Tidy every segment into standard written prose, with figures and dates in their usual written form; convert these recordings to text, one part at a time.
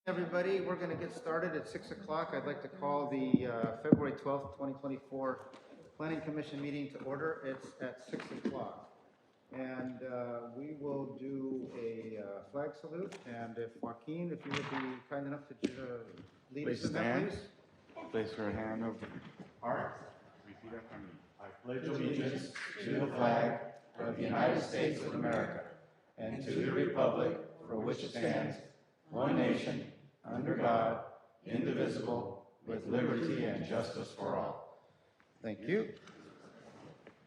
Everybody, we're going to get started at 6 o'clock. I'd like to call the February 12th, 2024 Planning Commission meeting to order. It's at 6 o'clock. And we will do a flag salute. And if Joaquin, if you would be kind enough to lead us in that, please. Place your hand over heart. Repeat after me. I pledge allegiance to the flag of the United States of America and to the republic for which it stands, one nation, under God, indivisible, with liberty and justice for all. Thank you.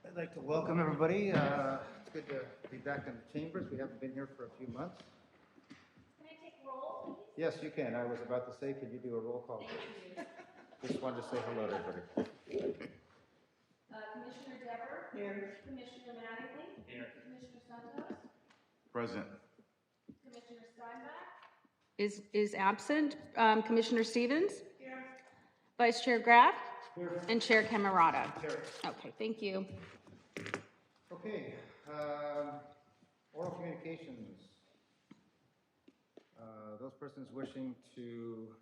I'd like to welcome everybody. It's good to be back in the chambers. We haven't been here for a few months. Can I take roll, please? Yes, you can. I was about to say, could you do a roll call? Just wanted to say hello to everybody. Commissioner Dever? Here. Commissioner Mattingly? Here. Commissioner Santos? Present. Commissioner Steinbach? Is absent. Commissioner Stevens? Here. Vice Chair Graff? Here. And Chair Camerata? Here. Okay, thank you. Okay, oral communications. Those persons wishing to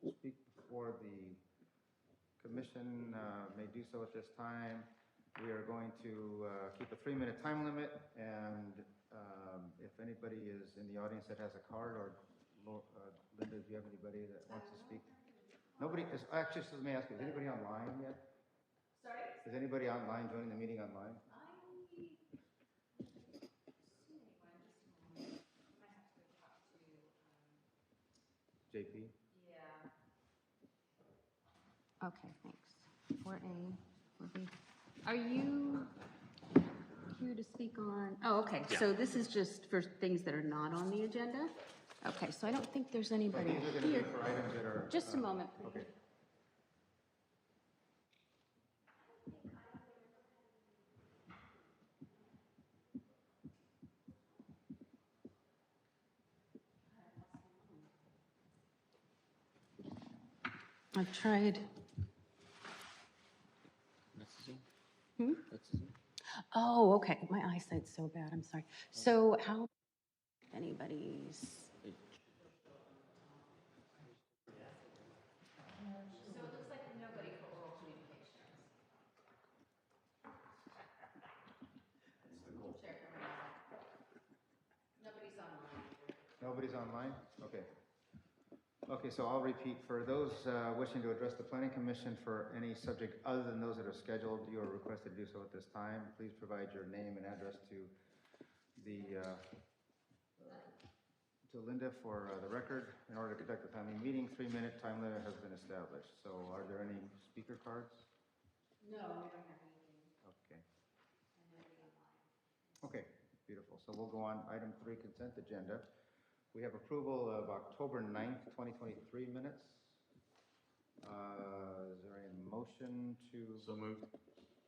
speak before the commission may do so at this time. We are going to keep a 3-minute time limit, and if anybody is in the audience that has a card, or Linda, do you have anybody that wants to speak? Nobody is, actually, so let me ask you, is anybody online yet? Sorry? Is anybody online, joining the meeting online? JP? Yeah. Okay, thanks. 4A, 4B. Are you here to speak on? Oh, okay. Yeah. So this is just for things that are not on the agenda? Okay, so I don't think there's anybody These are going to be here. for items that are... Just a moment. Okay. I've tried. Oh, okay. My eyesight's so bad. I'm sorry. So how, anybody's? So it looks like nobody for oral communications. Chair Camerata. Nobody's online. Nobody's online? Okay. Okay, so I'll repeat. For those wishing to address the Planning Commission for any subject other than those that are scheduled, you are requested to do so at this time. Please provide your name and address to the to Linda for the record. In order to conduct a timely meeting, 3-minute time limit has been established. So are there any speaker cards? No, we don't have anything. Okay. And nobody online. Okay, beautiful. So we'll go on item 3, consent agenda. We have approval of October 9th, 2023 minutes. Is there a motion to? So moved.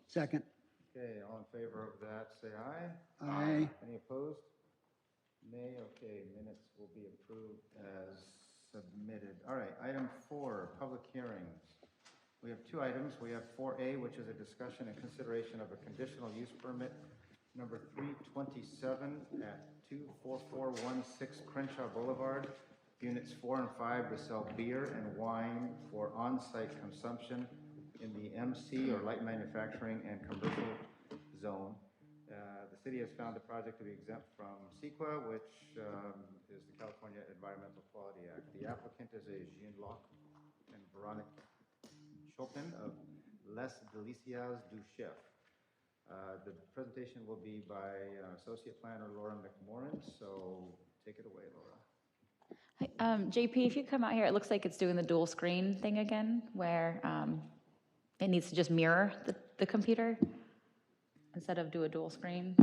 Second. Okay, all in favor of that, say aye. Aye. Any opposed? Nay. Okay, minutes will be approved as submitted. All right, item 4, public hearings. We have 2 items. We have 4A, which is a discussion and consideration of a conditional use permit number 327 at 24416 Crenshaw Boulevard, units 4 and 5 to sell beer and wine for on-site consumption in the MC or light manufacturing and commercial zone. The city has found the project to be exempt from CEQA, which is the California Environmental Quality Act. The applicant is a Jean Locke and Veronica Chopin of Les Delicias du Chef. The presentation will be by Associate Planner Laura McMorrin, so take it away, Laura. Hi, JP, if you come out here, it looks like it's doing the dual screen thing again, where it needs to just mirror the computer instead of do a dual screen.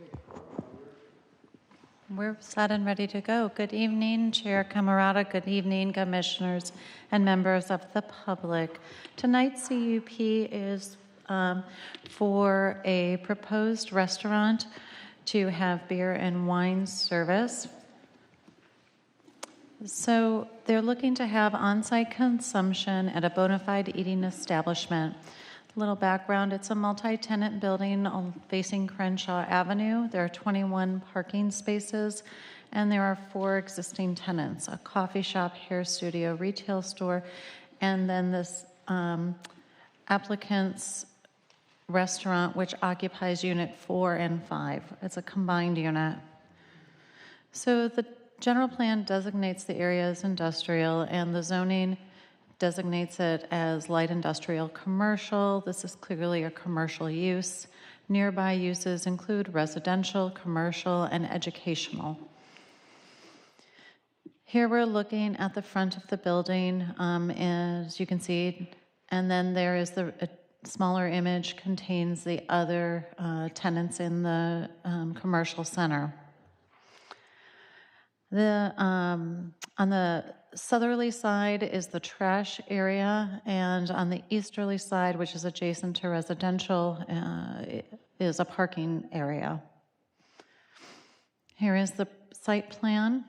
Okay. We're set and ready to go. Good evening, Chair Camerata. Good evening, commissioners and members of the public. Tonight's CUP is for a proposed restaurant to have beer and wine service. So they're looking to have on-site consumption at a bona fide eating establishment. A little background, it's a multi-tenant building facing Crenshaw Avenue. There are 21 parking spaces, and there are 4 existing tenants, a coffee shop, hair studio, retail store, and then this applicant's restaurant, which occupies unit 4 and 5. It's a combined unit. So the general plan designates the area as industrial, and the zoning designates it as light industrial commercial. This is clearly a commercial use. Nearby uses include residential, commercial, and educational. Here we're looking at the front of the building, as you can see, and then there is a smaller image contains the other tenants in the commercial center. On the southerly side is the trash area, and on the easterly side, which is adjacent to residential, is a parking area. Here is the site plan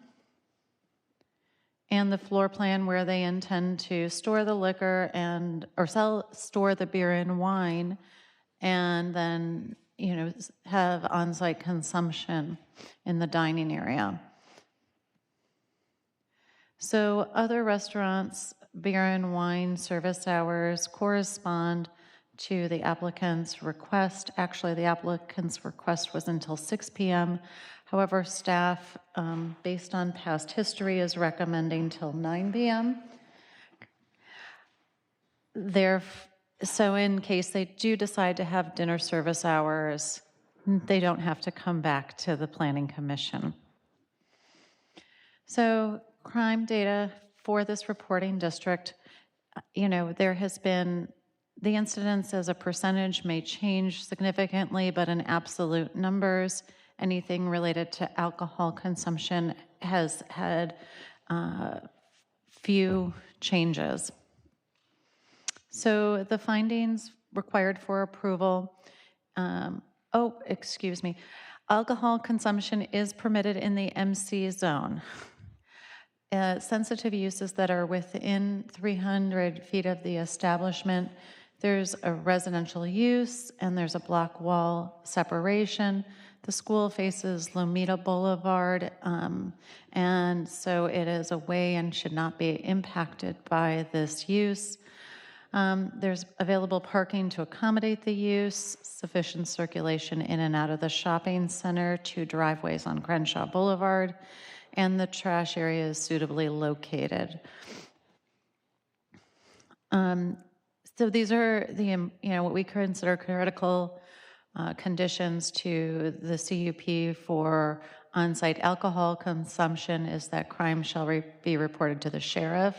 and the floor plan where they intend to store the liquor store the beer and wine, and then, have on-site consumption in the dining area. So other restaurants' beer and wine service hours correspond to the applicant's request. Actually, the applicant's request was until 6 p.m. However, staff, based on past history, is recommending till 9 p.m. So in case they do decide to have dinner service hours, they don't have to come back to the Planning Commission. So crime data for this reporting district, there has been, the incidence as a percentage may change significantly, but in absolute numbers, anything related to alcohol consumption has had few changes. So the findings required for approval, alcohol consumption is permitted in the MC zone. Sensitive uses that are within 300 feet of the establishment, there's a residential use and there's a block wall separation. The school faces Lomita Boulevard, and so it is away and should not be impacted by this use. There's available parking to accommodate the use, sufficient circulation in and out of the shopping center, 2 driveways on Crenshaw Boulevard, and the trash area is suitably located. So these are the, what we consider critical conditions to the CUP for on-site alcohol consumption is that crime shall be reported to the sheriff.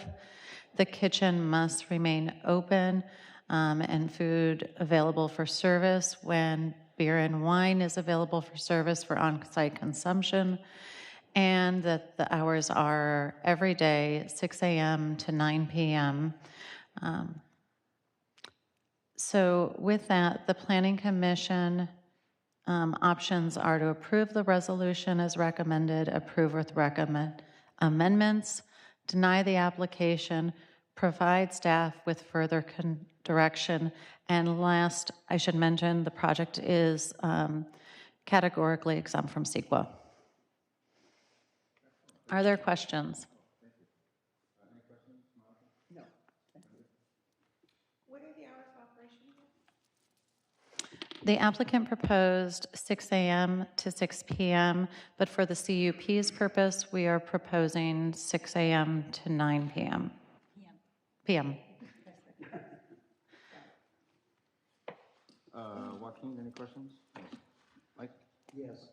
The kitchen must remain open and food available for service when beer and wine is available for service for on-site consumption, and that the hours are every day, 6 a.m. to 9 p.m. So with that, the Planning Commission options are to approve the resolution as recommended, approve with recommend amendments, deny the application, provide staff with further direction, and last, I should mention, the project is categorically exempt from CEQA. Are there questions? No. What are the hours of operation? The applicant proposed 6 a.m. to 6 p.m., but for the CUP's purpose, we are proposing 6 a.m. to 9 p.m. PM. Joaquin, any questions? Mike? Yes.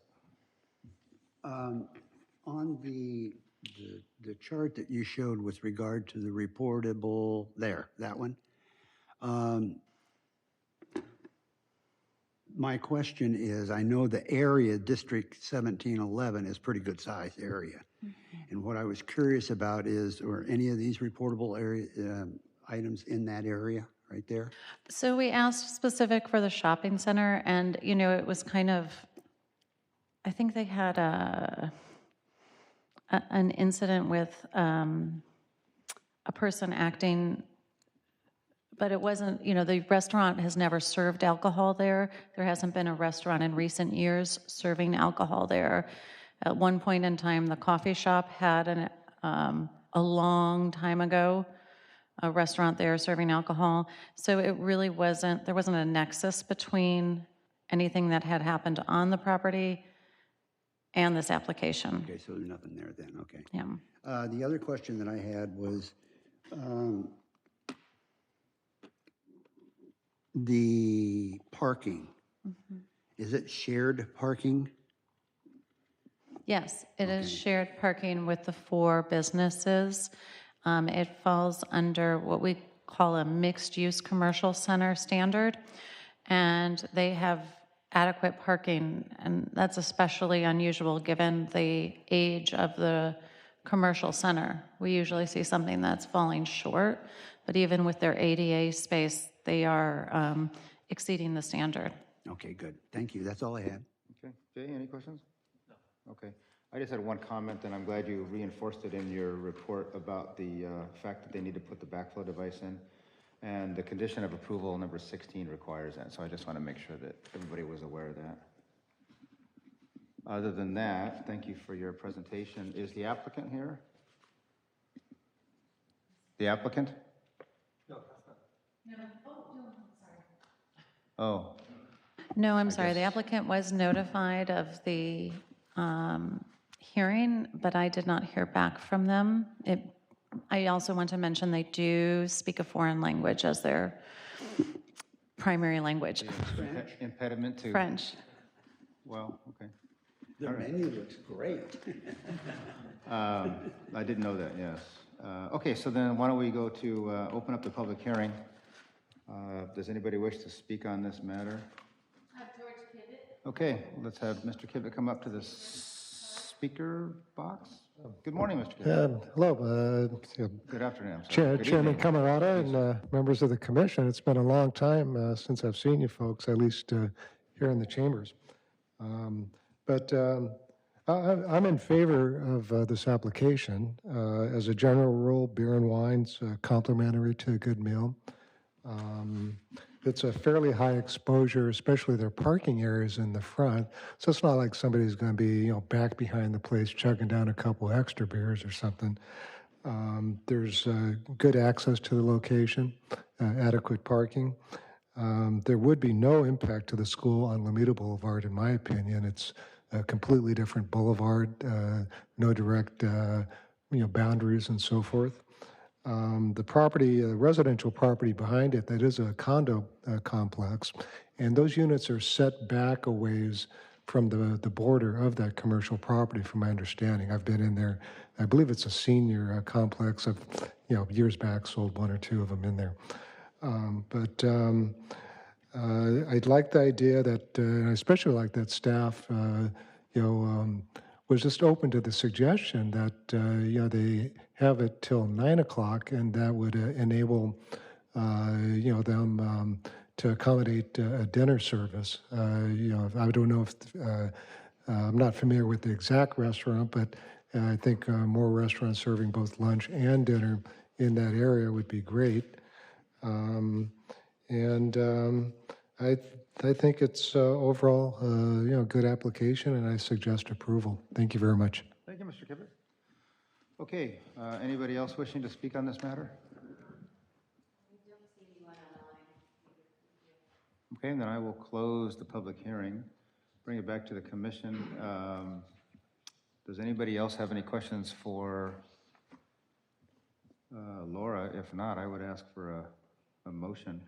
On the chart that you showed with regard to the reportable, that one, My question is, I know the area, District 1711, is pretty good sized area. And what I was curious about is, are any of these reportable area, items in that area right there? So we asked specific for the shopping center, and, you know, it was kind of, I think they had an incident with a person acting, but it wasn't, you know, the restaurant has never served alcohol there. There hasn't been a restaurant in recent years serving alcohol there. At one point in time, the coffee shop had a long time ago, a restaurant there serving alcohol. So it really wasn't, there wasn't a nexus between anything that had happened on the property and this application. Okay, so there's nothing there then, okay. Yeah. The other question that I had was, the parking. Is it shared parking? Yes, it is shared parking with the 4 businesses. It falls under what we call a mixed-use commercial center standard, and they have adequate parking, and that's especially unusual given the age of the commercial center. We usually see something that's falling short, but even with their ADA space, they are exceeding the standard. Okay, good. Thank you. That's all I had. Okay, Jay, any questions? No. Okay, I just had one comment, and I'm glad you reinforced it in your report about the fact that they need to put the backflow device in. And the condition of approval number 16 requires that, so I just want to make sure that everybody was aware of that. Other than that, thank you for your presentation. Is the applicant here? The applicant? No, that's not. No. Oh, No, I'm sorry, the applicant was notified of the hearing, but I did not hear back from them. I also want to mention they do speak a foreign language as their primary language. impediment to? French. Well, okay. The menu looks great. I didn't know that, yes. Okay, so then why don't we go to open up the public hearing. Does anybody wish to speak on this matter? George Kivett. Okay, let's have Mr. Kivett come up to the speaker box. Good morning, Mr. Kivett. Hello, Good afternoon. I'm sorry. Good Chairman evening. Camarada and members of the commission. It's been a long time since I've seen you folks, at least here in the chambers. But I'm in favor of this application. As a general rule, beer and wine's complimentary to a good meal. It's a fairly high exposure, especially their parking areas in the front. So it's not like somebody's going to be, back behind the place chugging down a couple extra beers or something. There's good access to the location, adequate parking. There would be no impact to the school on Lomita Boulevard, in my opinion. It's a completely different boulevard, no direct, boundaries and so forth. The property, residential property behind it, that is a condo complex, and those units are set back a ways from the border of that commercial property, from my understanding. I've been in there. I believe it's a senior complex. I've, years back sold 1 or 2 of them in there. I'd like the idea that, and I especially like that staff, was just open to the suggestion that, they have it till 9 o'clock, and that would enable, them to accommodate a dinner service. I don't know if, I'm not familiar with the exact restaurant, but I think more restaurants serving both lunch and dinner in that area would be great. I think it's overall, good application, and I suggest approval. Thank you very much. Thank you, Mr. Kivett. Okay, anybody else wishing to speak on this matter? Okay, then I will close the public hearing, bring it back to the commission. Does anybody else have any questions for Laura? If not, I would ask for a motion.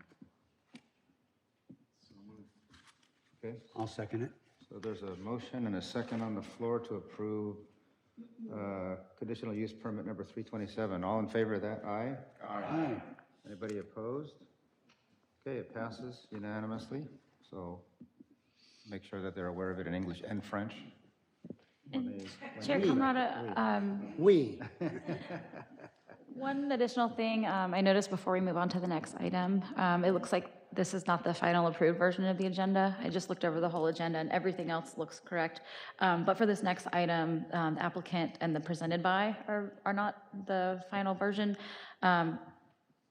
Okay, I'll second it. so there's a motion and a second on the floor to approve conditional use permit number 327. All in favor of that? Aye? Aye. Anybody opposed? Okay, it passes unanimously. So make sure that they're aware of it in English and French. Chair Camarada, We, one additional thing I noticed before we move on to the next item, it looks like this is not the final approved version of the agenda. I just looked over the whole agenda and everything else looks correct. But for this next item, the applicant and the presented by are not the final version.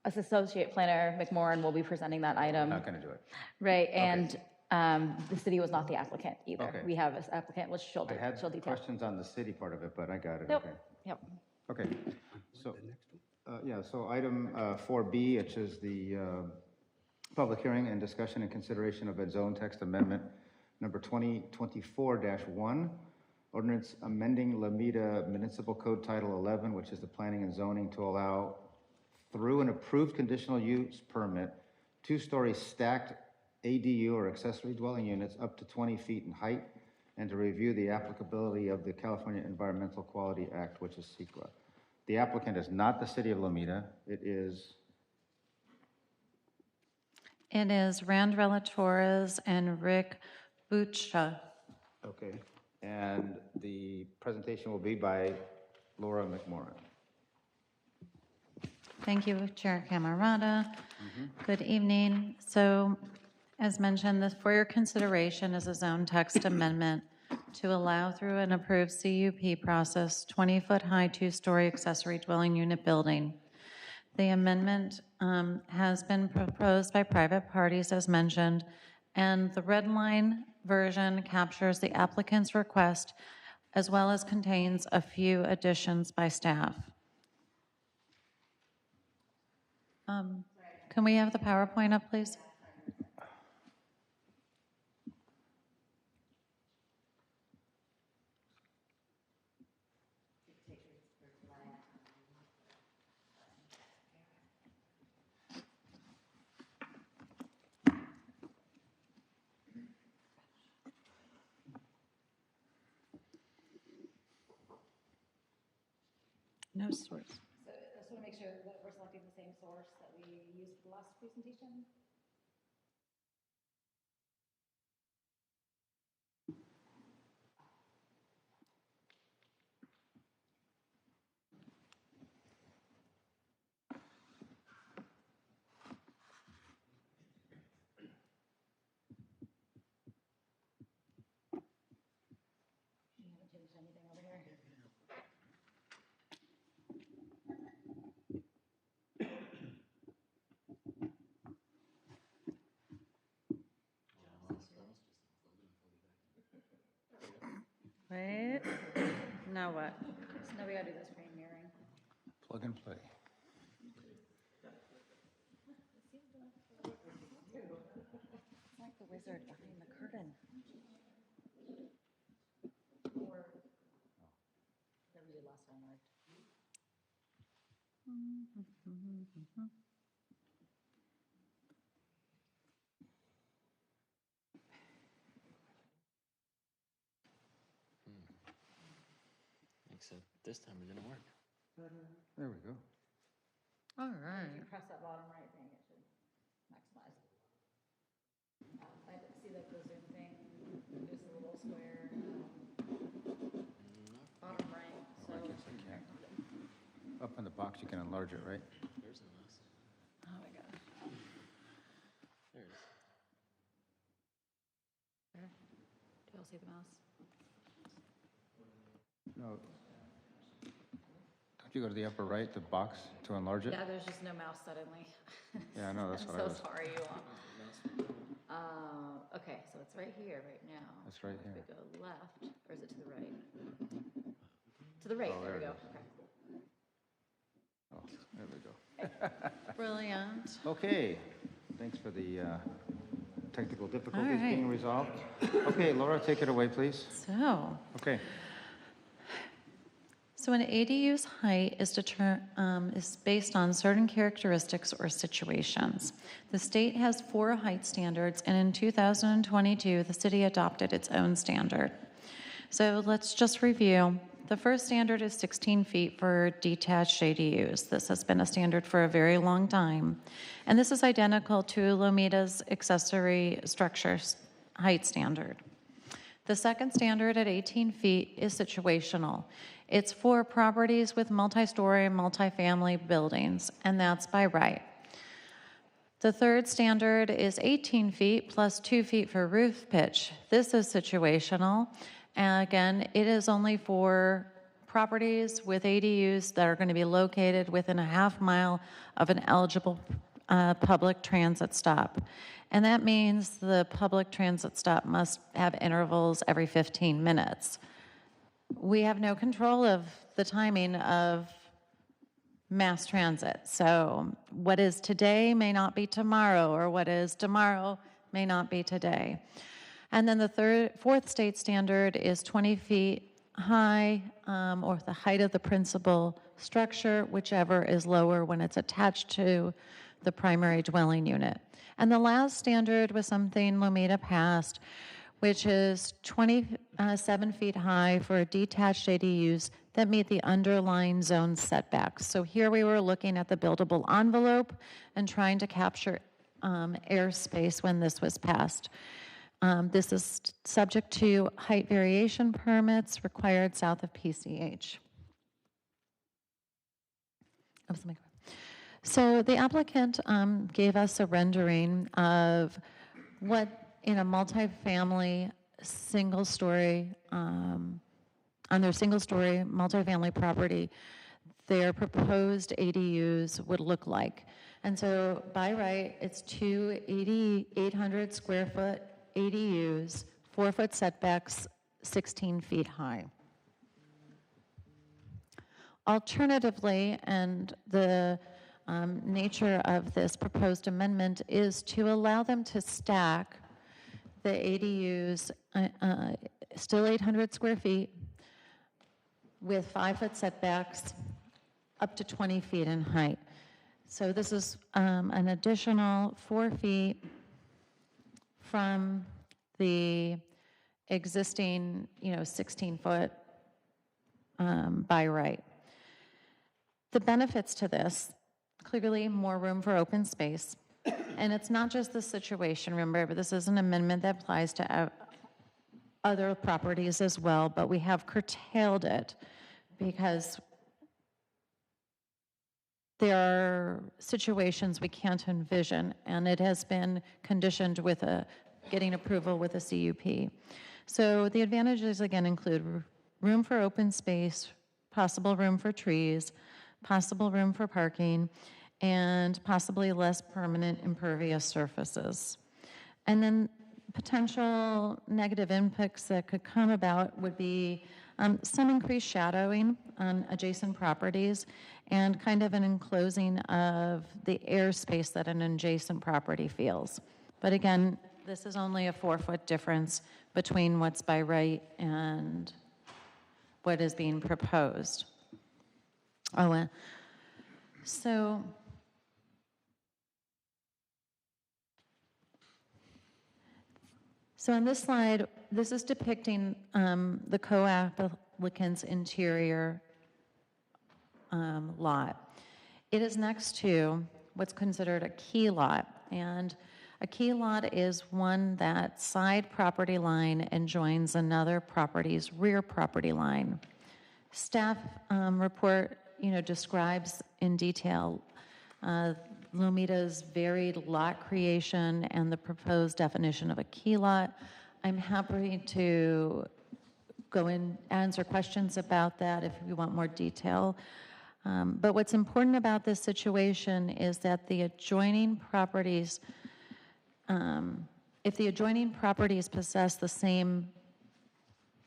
As Associate Planner McMorrin will be presenting that item. Not going to do it. Right, and the city was not the applicant either. Okay. We have an applicant, which she'll I had detail. questions on the city part of it, but I got it. Nope, Okay. yep. Okay, so, yeah, so item 4B, which is the public hearing and discussion and consideration of a zone text amendment number 2024-1, ordinance amending Lomita Municipal Code Title 11, which is the planning and zoning, to allow through an approved conditional use permit, 2-story stacked ADU or accessory dwelling units up to 20 feet in height, and to review the applicability of the California Environmental Quality Act, which is CEQA. The applicant is not the city of Lomita. It is, Randrella Torres and Rick Butcha. okay, and the presentation will be by Laura McMorrin. Thank you, Chair Camarada. Good evening. So, as mentioned, this for your consideration is a zone text amendment to allow through an approved CUP process 20-foot high 2-story accessory dwelling unit building. The amendment has been proposed by private parties as mentioned, and the red line version captures the applicant's request as well as contains a few additions by staff. Can we have the PowerPoint up, please? No source. So I just want to make sure that we're selecting the same source that we used for the last presentation. You haven't changed anything over here? Wait, now what? So now we gotta do the screen mirroring. Plug and play. It's like the wizard behind the curtain. That we did last time worked. Except this time it didn't work. There we go. All If right. you press that bottom right thing, it should maximize. I see like the zoom thing, there's a little square, bottom right, so. I guess I can't. Up in the box, you can enlarge it, right? There's the mouse. Oh my gosh. There it is. Where? Do y'all see the mouse? No. Don't you go to the upper right, the box, to enlarge it? Yeah, there's just no mouse suddenly. Yeah, I know, that's what I I'm was. so sorry, you all. Okay, so it's right here, right now. That's right If here. we go left, or is it to the right? To the right, Oh, there we there go. it Okay. Oh, there we go. Brilliant. Okay, thanks for the technical difficulties right. being resolved. Okay, Laura, take it away, please. So, Okay. an ADU's height is based on certain characteristics or situations. The state has 4 height standards, and in 2022, the city adopted its own standard. So let's just review. The first standard is 16 feet for detached ADUs. This has been a standard for a very long time. And this is identical to Lomita's accessory structures height standard. The second standard at 18 feet is situational. It's for properties with multi-story, multifamily buildings, and that's by right. The third standard is 18 feet plus 2 feet for roof pitch. This is situational. And again, it is only for properties with ADUs that are going to be located within a half mile of an eligible public transit stop. And that means the public transit stop must have intervals every 15 minutes. We have no control of the timing of mass transit. So what is today may not be tomorrow, or what is tomorrow may not be today. And then the fourth state standard is 20 feet high, or the height of the principal structure, whichever is lower when it's attached to the primary dwelling unit. And the last standard was something Lomita passed, which is 27 feet high for detached ADUs that meet the underlying zone setbacks. So here we were looking at the buildable envelope and trying to capture airspace when this was passed. This is subject to height variation permits required south of PCH. So the applicant gave us a rendering of what in a multifamily single-story, on their single-story multifamily property, their proposed ADUs would look like. And so by right, it's two 800 square foot ADUs, 4-foot setbacks, 16 feet high. Alternatively, and the nature of this proposed amendment is to allow them to stack the ADUs, still 800 square feet, with 5-foot setbacks up to 20 feet in height. So this is an additional 4 feet from the existing, 16-foot by right. The benefits to this, clearly more room for open space. And it's not just the situation, remember, but this is an amendment that applies to other properties as well, but we have curtailed it because there are situations we can't envision, and it has been conditioned with getting approval with a CUP. So the advantages, again, include room for open space, possible room for trees, possible room for parking, and possibly less permanent impervious surfaces. And then potential negative impacts that could come about would be some increased shadowing on adjacent properties and kind of an enclosing of the airspace that an adjacent property feels. But again, this is only a 4-foot difference between what's by right and what is being proposed. So on this slide, this is depicting the co-applicant's interior lot. It is next to what's considered a key lot, and a key lot is one that side property line adjoins another property's rear property line. Staff report, describes in detail Lomita's varied lot creation and the proposed definition of a key lot. I'm happy to go and answer questions about that if you want more detail. But what's important about this situation is that the adjoining properties, if the adjoining properties possess the same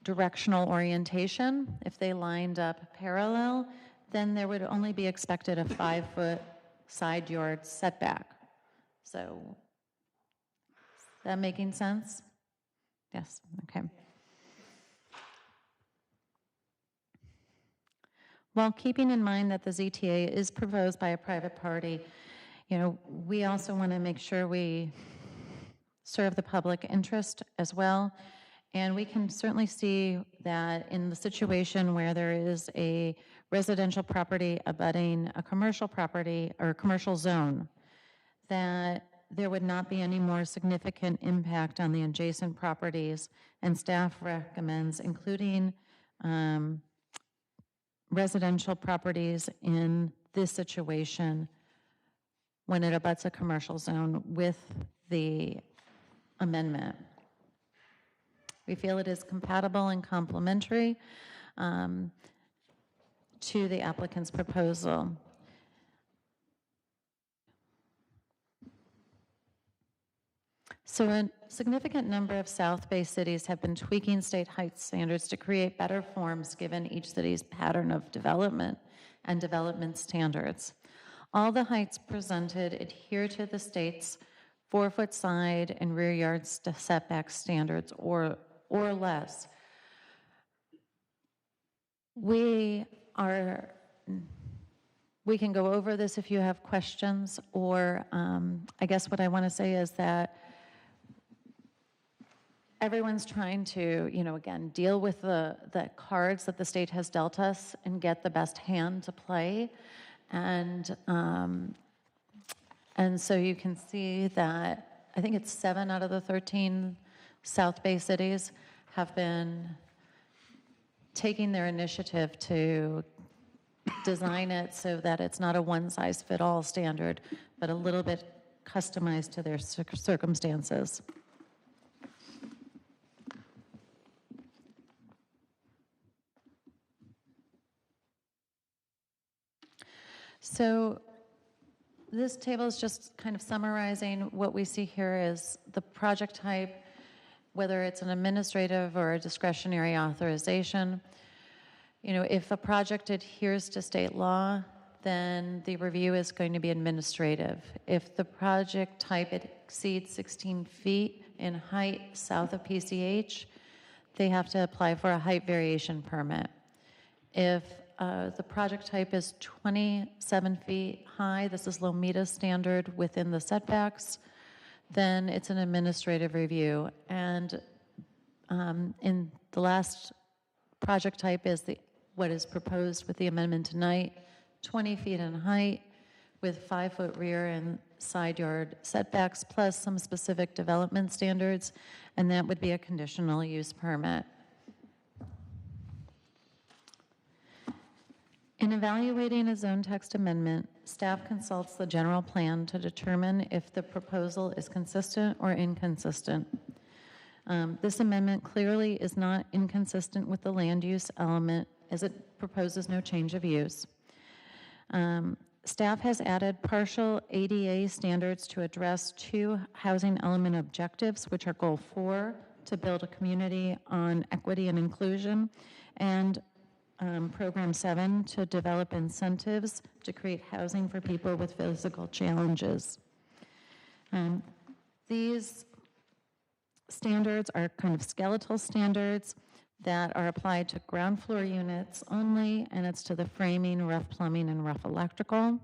directional orientation, if they lined up parallel, then there would only be expected a 5-foot side yard setback. So, is that making sense? Yes, okay. While keeping in mind that the ZTA is proposed by a private party, we also want to make sure we serve the public interest as well. And we can certainly see that in the situation where there is a residential property abutting a commercial property or a commercial zone, that there would not be any more significant impact on the adjacent properties, and staff recommends including residential properties in this situation when it abuts a commercial zone with the amendment. We feel it is compatible and complementary to the applicant's proposal. So a significant number of South Bay cities have been tweaking state height standards to create better forms given each city's pattern of development and development standards. All the heights presented adhere to the state's 4-foot side and rear yard setback standards or less. We can go over this if you have questions, or I guess what I want to say is that everyone's trying to, again, deal with the cards that the state has dealt us and get the best hand to play. And so you can see that I think it's 7 out of the 13 South Bay cities have been taking their initiative to design it so that it's not a one-size-fit-all standard, but a little bit customized to their circumstances. So this table is just kind of summarizing what we see here is the project type, whether it's an administrative or a discretionary authorization. If a project adheres to state law, then the review is going to be administrative. If the project type exceeds 16 feet in height south of PCH, they have to apply for a height variation permit. If the project type is 27 feet high, this is Lomita standard within the setbacks, then it's an administrative review. And in the last project type is what is proposed with the amendment tonight, 20 feet in height with 5-foot rear and side yard setbacks plus some specific development standards, and that would be a conditional use permit. In evaluating a zone text amendment, staff consults the general plan to determine if the proposal is consistent or inconsistent. This amendment clearly is not inconsistent with the land use element as it proposes no change of use. Staff has added partial ADA standards to address 2 housing element objectives, which are Goal 4, to build a community on equity and inclusion, and Program 7, to develop incentives to create housing for people with physical challenges. These standards are kind of skeletal standards that are applied to ground floor units only, and it's to the framing, rough plumbing, and rough electrical.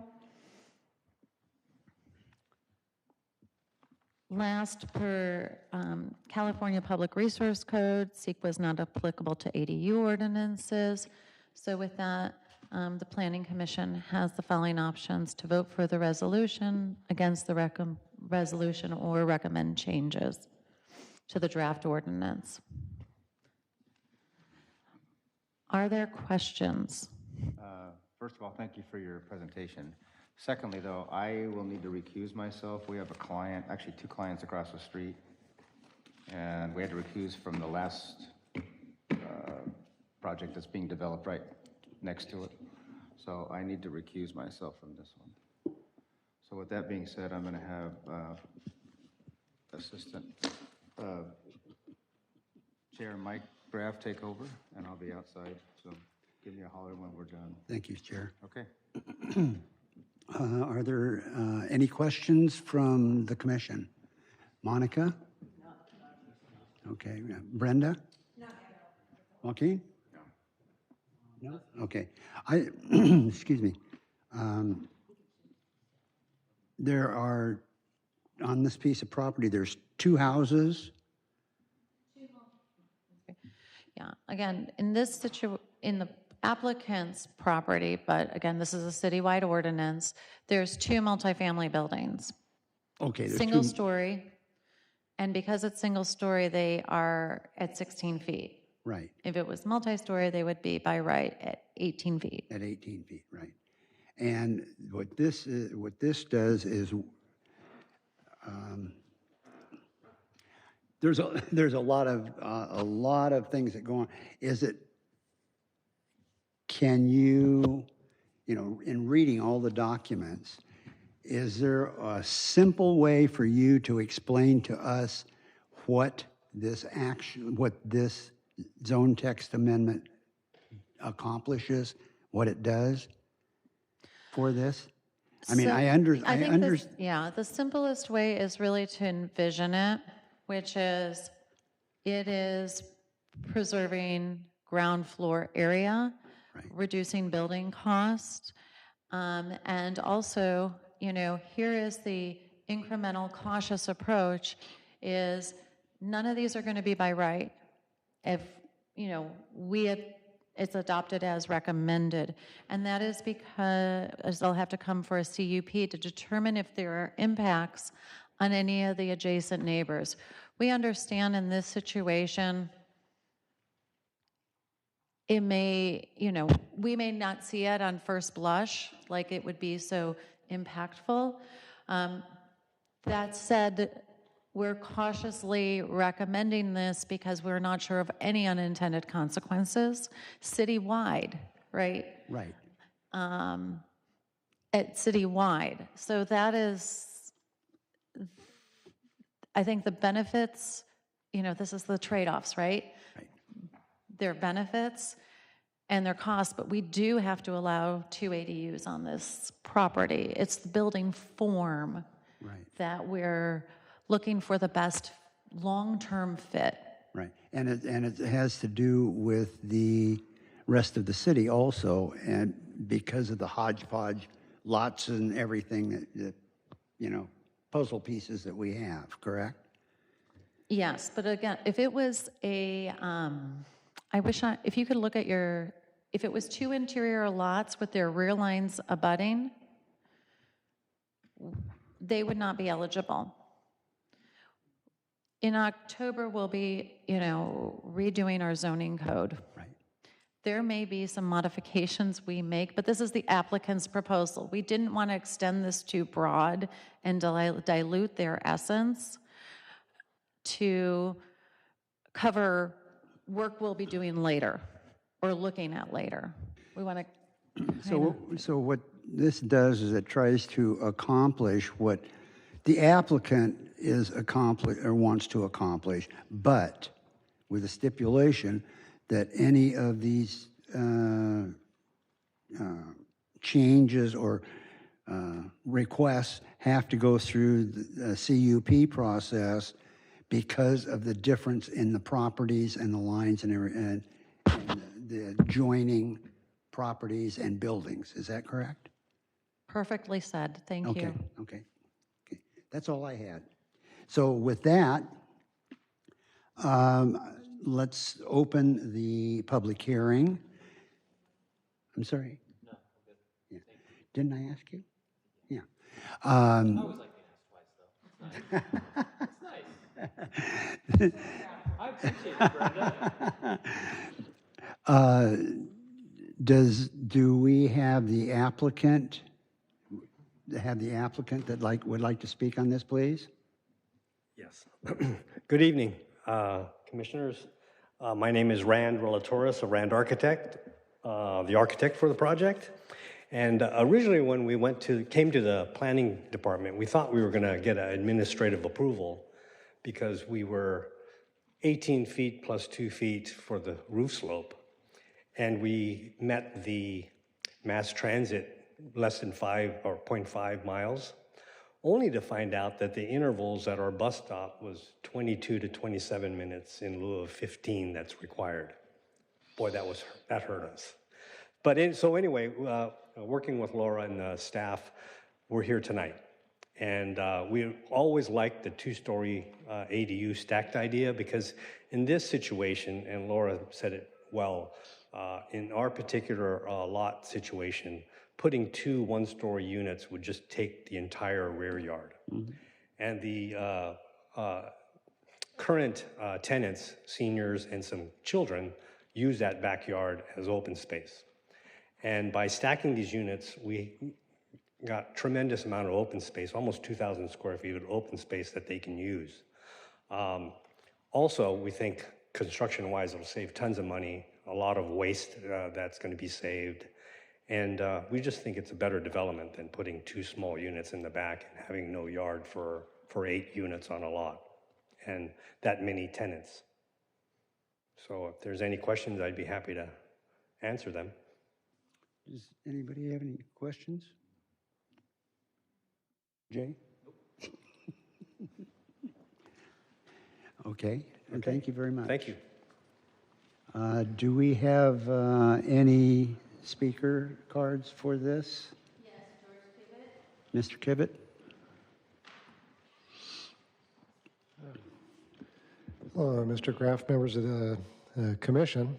Last, per California Public Resource Code, SEQ was not applicable to ADU ordinances. So with that, the Planning Commission has the following options: to vote for the resolution, against the resolution, or recommend changes to the draft ordinance. Are there questions? First of all, thank you for your presentation. Secondly, though, I will need to recuse myself. We have a client, actually 2 clients across the street, and we had to recuse from the last project that's being developed right next to it. So I need to recuse myself from this one. So with that being said, I'm going to have Assistant Chair Mike Graff take over, and I'll be outside. So give me a holler when we're done. Thank you, Chair. Okay. Are there any questions from the commission? Monica? Okay. Brenda? Joaquin? No? Okay. Excuse me. There are, on this piece of property, there's 2 houses. Yeah, again, in the applicant's property, but again, this is a citywide ordinance, there's 2 multifamily buildings. Okay, there's single two, story, and because it's single story, they are at 16 feet. right, If it was multi-story, they would be by right at 18 feet. at 18 feet, right. And what this does is, there's a lot of things that go on. Can you, in reading all the documents, is there a simple way for you to explain to us what this zone text amendment accomplishes, what it does for this? I mean, So, I think understand. yeah, the simplest way is really to envision it, which is it is preserving ground floor area, Right. reducing building cost, and also, here is the incremental cautious approach is none of these are going to be by right. If, it's adopted as recommended. And that is because they'll have to come for a CUP to determine if there are impacts on any of the adjacent neighbors. We understand in this situation, it may, we may not see it on first blush, like it would be so impactful. That said, we're cautiously recommending this because we're not sure of any unintended consequences citywide, right? Right. At citywide. So that is, I think the benefits, this is the trade-offs, right? Right. There are benefits and their costs, but we do have to allow 2 ADUs on this property. It's the building form Right. that we're looking for the best long-term fit. Right. And it has to do with the rest of the city also, and because of the hodgepodge lots and everything that puzzle pieces that we have, correct? Yes, but again, if it was a, if you could look at if it was 2 interior lots with their rear lines abutting, they would not be eligible. In October, we'll be, redoing our zoning code. Right. There may be some modifications we make, but this is the applicant's proposal. We didn't want to extend this too broad and dilute their essence to cover work we'll be doing later or looking at later. We want to So what this does is it tries to accomplish what the applicant wants to accomplish, but with a stipulation that any of these changes or requests have to go through the CUP process because of the difference in the properties and the lines and the adjoining properties and buildings. Is that correct? perfectly said. Thank Okay, you. okay. That's all I had. So with that, let's open the public hearing. I'm sorry? No, I'm good. Yeah. Didn't I ask you? Yeah. I always like being asked twice, though. It's nice. I appreciate it, Brenda. Do we have the applicant that would like to speak on this, please? Yes. Good evening, commissioners. My name is Rand Relatoris of Rand Architect, the architect for the project. And originally when we came to the planning department, we thought we were going to get an administrative approval because we were 18 feet plus 2 feet for the roof slope. And we met the mass transit less than 5 or 0.5 miles, only to find out that the intervals at our bus stop was 22 to 27 minutes in lieu of 15 that's required. Boy, that hurt us. But so anyway, working with Laura and the staff, we're here tonight. And we always liked the 2-story ADU stacked idea because in this situation, and Laura said it well, in our particular lot situation, putting 2 one-story units would just take the entire rear yard. Mm-hmm. and the current tenants, seniors, and some children use that backyard as open space. And by stacking these units, we got tremendous amount of open space, almost 2,000 square feet of open space that they can use. Also, we think construction-wise, it'll save tons of money, a lot of waste that's going to be saved. And we just think it's a better development than putting 2 small units in the back and having no yard for 8 units on a lot and that many tenants. So if there's any questions, I'd be happy to answer them. Does anybody have any questions? Jay? Okay, and thank you very much. Thank you. Do we have any speaker cards for this? Yes, George Pivot. Mr. Kivett? Hello, Mr. Graff, members of the commission.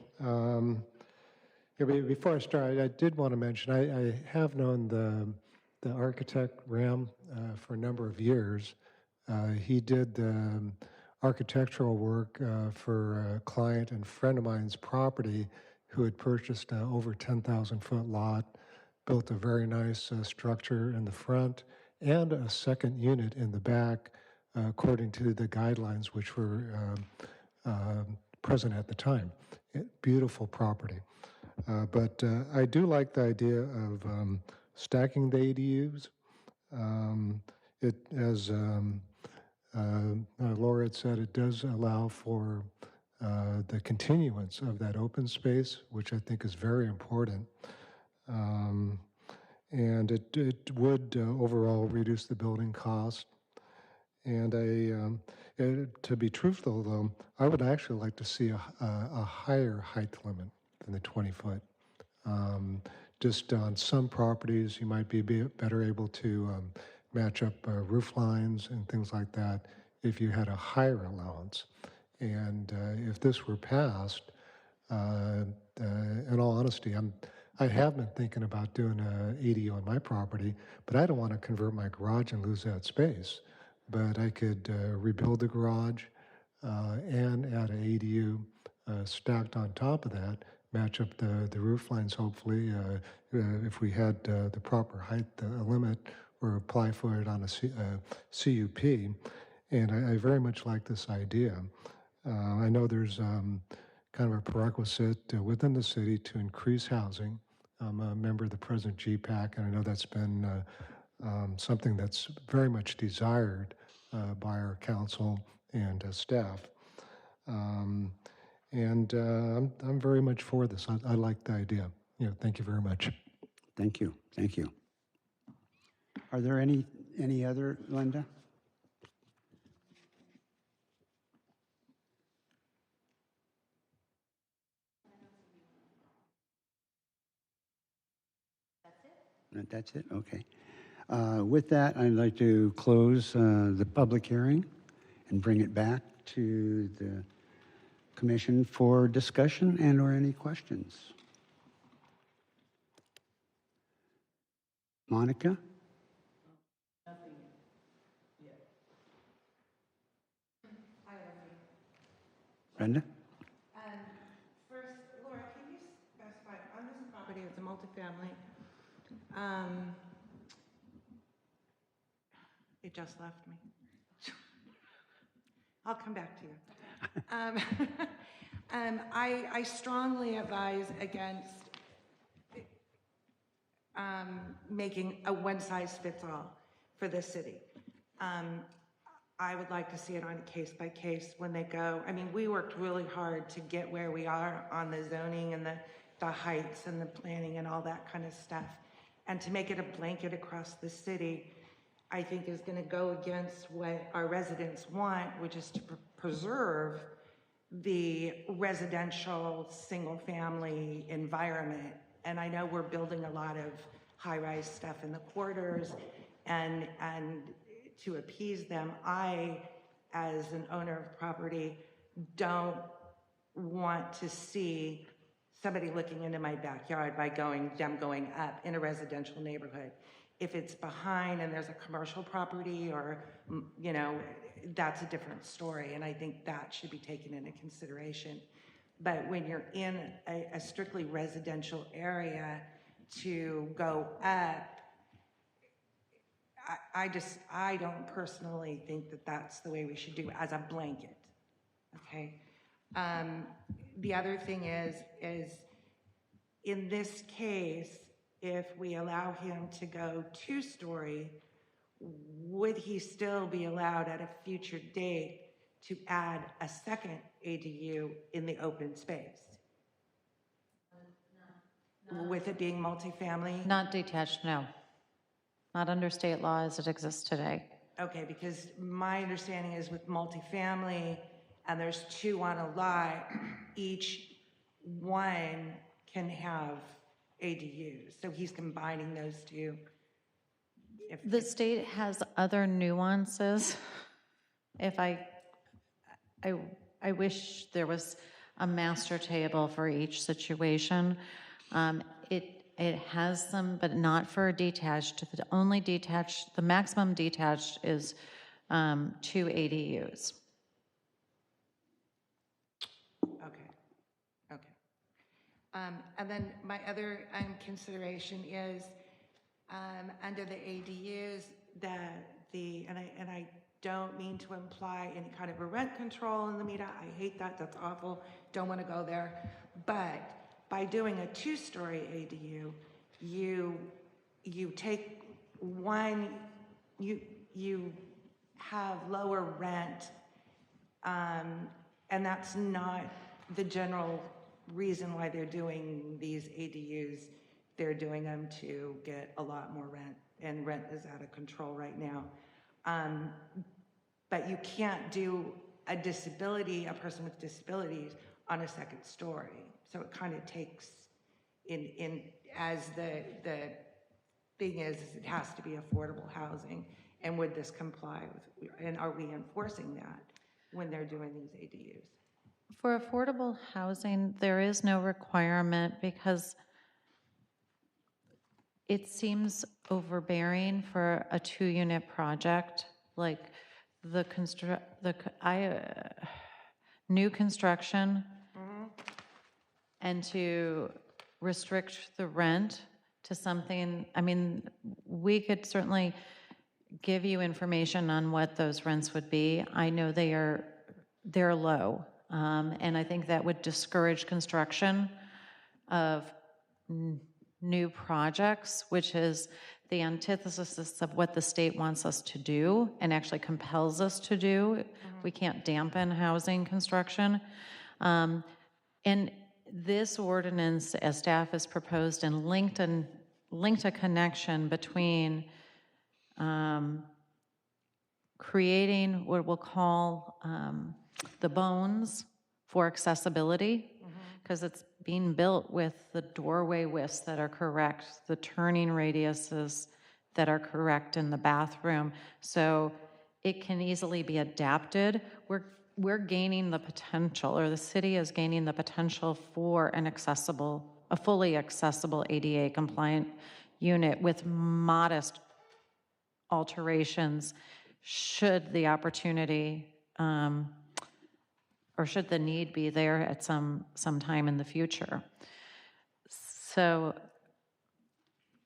Before I start, I did want to mention, I have known the architect, Ram, for a number of years. He did architectural work for a client and friend of mine's property who had purchased an over 10,000-foot lot, built a very nice structure in the front and a second unit in the back, according to the guidelines which were present at the time. Beautiful property. But I do like the idea of stacking the ADUs. As Laura had said, it does allow for the continuance of that open space, which I think is very important. And it would overall reduce the building cost. And to be truthful, though, I would actually like to see a higher height limit than the 20-foot. Just on some properties, you might be better able to match up roof lines and things like that if you had a higher allowance. And if this were passed, in all honesty, I have been thinking about doing an ADU on my property, but I don't want to convert my garage and lose that space. But I could rebuild the garage and add an ADU stacked on top of that, match up the roof lines, hopefully, if we had the proper height limit, or apply for it on a CUP. And I very much like this idea. I know there's kind of a prerequisite within the city to increase housing. I'm a member of the present GPAC, and I know that's been something that's very much desired by our council and staff. I'm very much for this. I like the idea. Thank you very much. Thank you, thank you. Are there any other, Linda? That's it? Okay. With that, I'd like to close the public hearing and bring it back to the commission for discussion and or any questions. Monica? Nothing yet. Brenda? First, Laura, can you specify, on this property, it's a multifamily, it just left me. I'll come back to you. I strongly advise against making a one-size-fits-all for this city. I would like to see it on a case-by-case when they go. I mean, we worked really hard to get where we are on the zoning and the heights and the planning and all that kind of stuff. And to make it a blanket across the city, I think is going to go against what our residents want, which is to preserve the residential single-family environment. And I know we're building a lot of high-rise stuff in the quarters, and to appease them, I, as an owner of property, don't want to see somebody looking into my backyard by them going up in a residential neighborhood. If it's behind and there's a commercial property or, you know, that's a different story. And I think that should be taken into consideration. But when you're in a strictly residential area, to go up, I don't personally think that that's the way we should do it as a blanket, okay? The other thing is in this case, if we allow him to go 2-story, would he still be allowed at a future date to add a second ADU in the open space? With it being multifamily? Not detached, no. Not under state law as it exists today. Okay, because my understanding is with multifamily, and there's 2 on a lot, each one can have ADUs. So he's combining those 2. The state has other nuances. If I wish there was a master table for each situation. It has some, but not for detached. The only detached, the maximum detached is 2 ADUs. Okay. And then my other consideration is under the ADUs that and I don't mean to imply any kind of a rent control in Lomita. I hate that. That's awful. Don't want to go there. But by doing a 2-story ADU, you take one, you have lower rent, and that's not the general reason why they're doing these ADUs. They're doing them to get a lot more rent, and rent is out of control right now. But you can't do a person with disabilities on a 2nd story. So it kind of takes as the thing is it has to be affordable housing. And would this comply with, and are we enforcing that when they're doing these ADUs? For affordable housing, there is no requirement because it seems overbearing for a 2-unit project, like new construction, and to restrict the rent to something. I mean, we could certainly give you information on what those rents would be. I know they're low, and I think that would discourage construction of new projects, which is the antithesis of what the state wants us to do and actually compels us to do. We can't dampen housing construction. And this ordinance, as staff has proposed, and linked a connection between creating what we'll call the bones for accessibility, because it's being built with the doorway widths that are correct, the turning radiuses that are correct in the bathroom, so it can easily be adapted. We're gaining the potential, or the city is gaining the potential for a fully accessible ADA compliant unit with modest alterations should the opportunity or should the need be there at some time in the future. So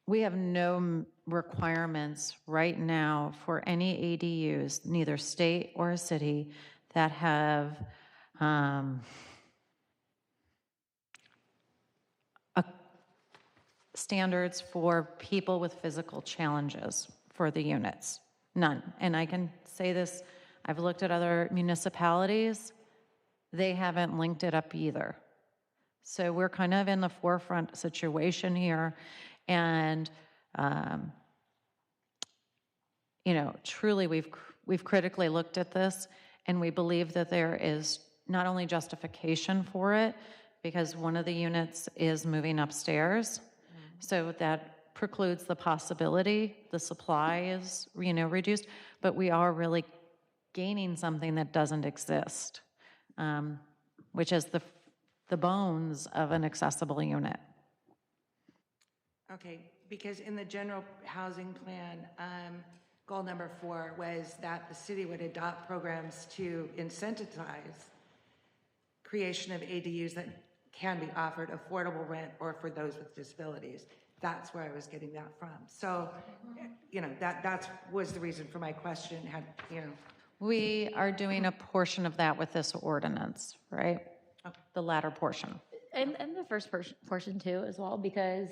we have no requirements right now for any ADUs, neither state or city, that have standards for people with physical challenges for the units. None. And I can say this, I've looked at other municipalities, they haven't linked it up either. So we're kind of in the forefront situation here, and truly we've critically looked at this, and we believe that there is not only justification for it, because one of the units is moving upstairs, so that precludes the possibility the supply is reduced, but we are really gaining something that doesn't exist, which is the bones of an accessible unit. Okay, because in the general housing plan, goal number 4 was that the city would adopt programs to incentivize creation of ADUs that can be offered affordable rent or for those with disabilities. That's where I was getting that from. So, that was the reason for my question, We are doing a portion of that with this ordinance, right? The latter portion. And the first portion too as well, because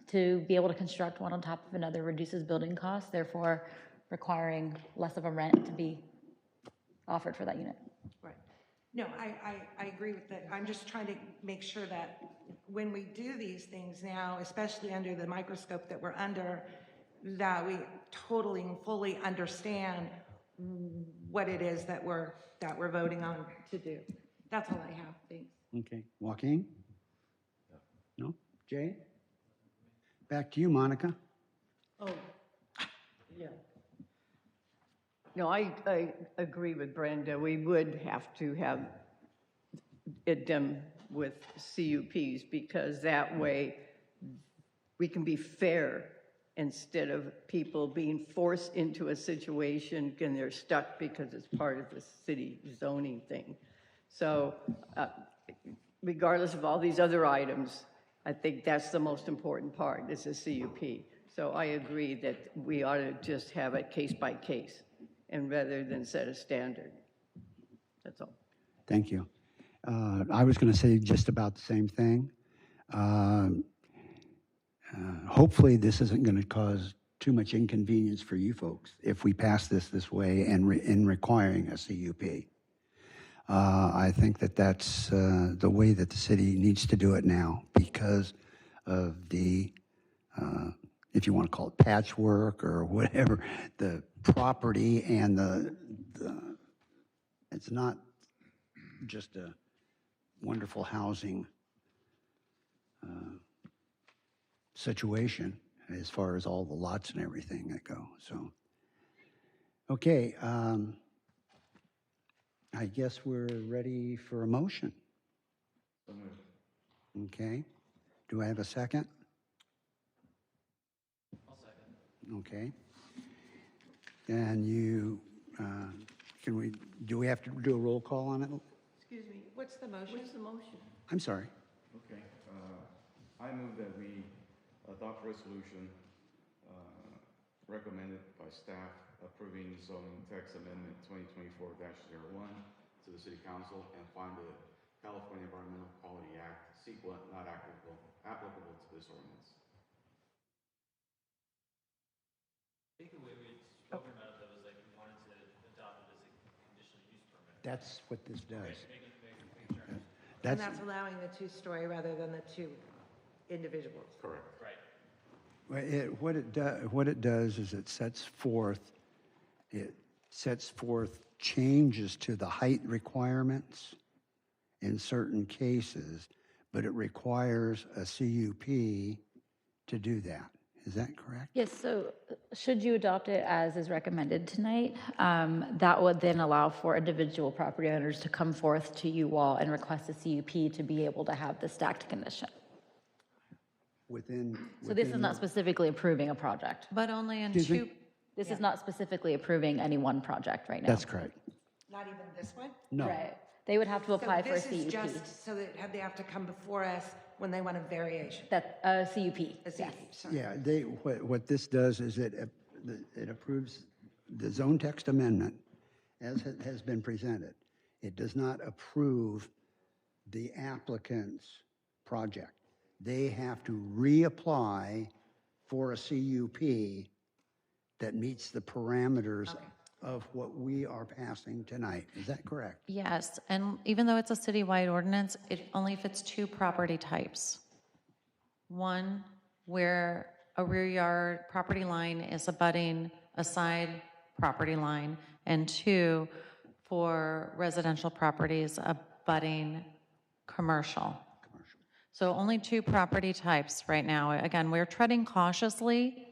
to be able to construct one on top of another reduces building costs, therefore requiring less of a rent to be offered for that unit. right. No, I agree with that. I'm just trying to make sure that when we do these things now, especially under the microscope that we're under, that we totally and fully understand what it is that we're voting on to do. That's all I have. Thanks. Okay, Joaquin? No? Jay? Back to you, Monica. Oh, yeah. No, I agree with Brenda. We would have to have it done with CUPs because that way we can be fair instead of people being forced into a situation and they're stuck because it's part of the city zoning thing. So regardless of all these other items, I think that's the most important part, is the CUP. So I agree that we ought to just have it case by case, and rather than set a standard. That's all. Thank you. I was going to say just about the same thing. Hopefully, this isn't going to cause too much inconvenience for you folks if we pass this way and in requiring a CUP. I think that's the way that the city needs to do it now because of the, if you want to call it patchwork or whatever, the property and it's not just a wonderful housing situation as far as all the lots and everything that go. So, okay. I guess we're ready for a motion. Okay. Do I have a second? I'll second. Okay. And do we have to do a roll call on it? Excuse me, what's the motion? What's the motion? I'm sorry. Okay, I move that we adopt resolution recommended by staff approving zoning text amendment 2024-01 to the City Council and find the California Environmental Quality Act CEQA not applicable to this ordinance. I think the way we spoke about it, though, was like we wanted to adopt it as a conditional use permit. That's what this does. Make sure. And that's allowing the 2-story rather than the 2 individuals. Correct. Right. What it does is it sets forth changes to the height requirements in certain cases, but it requires a CUP to do that. Is that correct? Yes, so should you adopt it as is recommended tonight, that would then allow for individual property owners to come forth to you all and request a CUP to be able to have the stacked condition. So this is not specifically approving a project. But only in Excuse me? two, This is not specifically approving any one project right now. That's correct. Not even this one? No. Right. They would have to apply for a So this is CUP. just so that they have to come before us when they want a variation. That, CUP, A yes. CUP, sorry. Yeah, what this does is it approves the zone text amendment as it has been presented. It does not approve the applicant's project. They have to reapply for a CUP that meets the parameters of what we are passing tonight. Is that correct? yes, and even though it's a citywide ordinance, it only fits 2 property types. One, where a rear yard property line is abutting a side property line, and 2, for residential properties abutting commercial. So only 2 property types right now. Again, we're treading cautiously,